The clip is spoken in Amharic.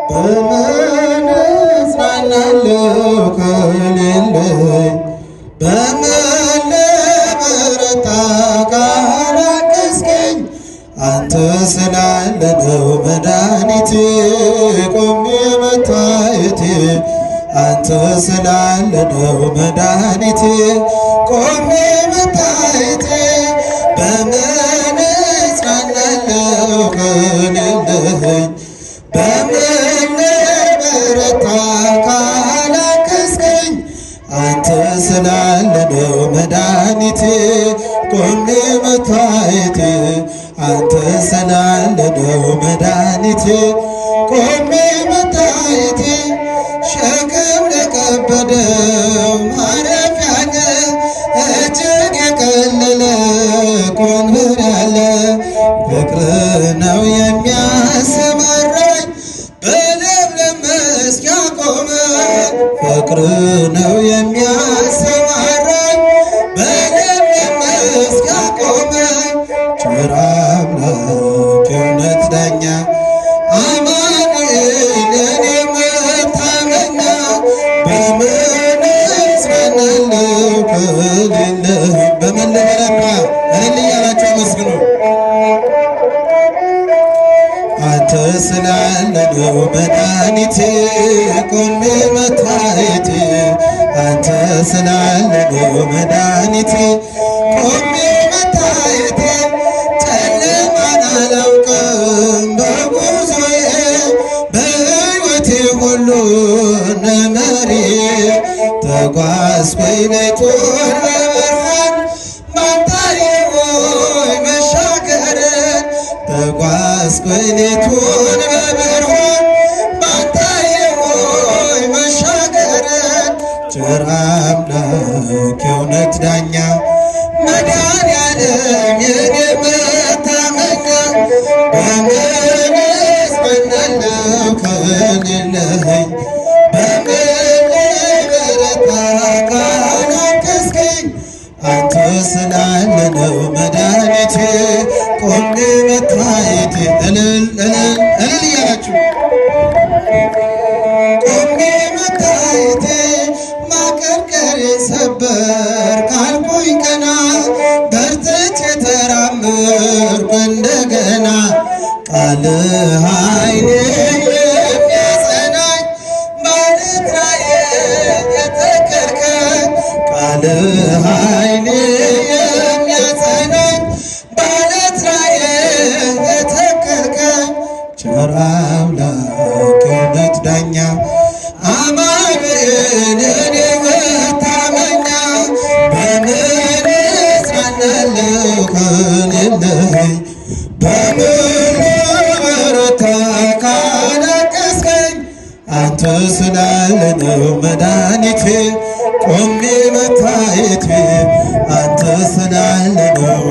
በምን እጽናናለሁ ከሌለኝ በምን ልበረታ ካላገዝከኝ አንተ ስላለ ነው መድኃኒቴ ቆሜ መታየቴ አንተ ስላለ ነው መድኃኒቴ ቆሜ መታየቴ በምን እጽናናለሁ ከሌለኝ በምን ልበረታ ካላገዝከኝ አንተ ስላለ ነው መድኃኒቴ ቆሜ መታየቴ አንተ ስላለ ነው መድኃኒቴ ቆሜ መታየቴ ሸክም ለከበደው ማረፊያ ነህ እጅግ የቀለለ ቆንበር ያለ ፍቅር ነው የሚያሰማራኝ በለምለም መስክ ያቆመኝ ፍቅር ነው የሚያሰማራኝ በለምለም መስክ ያቆመኝ ቸር አምላክ የእውነት ዳኛ አማኑኤል የኔ መታመኛ በምን እጽናናለሁ ከሌለህ በምን ልበረታ እልል እያላችሁ አመስግኑ። አንተ ስላለ ነው መድኃኒቴ ቆሜ መታየቴ አንተ ስላለ ነው መድኃኒቴ ቆሜ መታየቴ ጨለማን አላውቅም በጉዞዬ በሕይወቴ ሁሉ ነመሬ ተጓዝኩኝ ሌቱን በብርሃን ባንታዬ ሆይ መሻገርን ተጓዝኩኝ ሌቱን በብርሃን ባንታዬ ሆይ መሻገርን ቸር አምላክ የእውነት ዳኛ መድኃኔዓለም የኔ መታመኛ በምን እጽናናለሁ ከሌለኝ በምን ልበረታ ካላገዝከኝ አንተ ስላለ ነው መድኃኒቴ ቆሜ መታየቴ እልል እልል እልል እያላችሁ ቆሜ መታየቴ ማቀርቀሬ ሰበር ካልኩኝ ቀና በርትቼ ተራመድኩ እንደገና ቃልህ ኃይሌ የሚያጸናኝ ማለት ላይ የተከልከኝ ቃልህ ኃይሌ የሚያጸናኝ ማለት ላይ የተከልከኝ ቸር አምላክ የእውነት ዳኛ አማኑኤል የኔ መታመኛ በምን እጽናናለሁ ከሌለኝ በምን ልበረታ ካላገዝከኝ አንተ ስላለ ነው መድኃኒቴ ቆሜ መታየቴ አንተ ስላለ ነው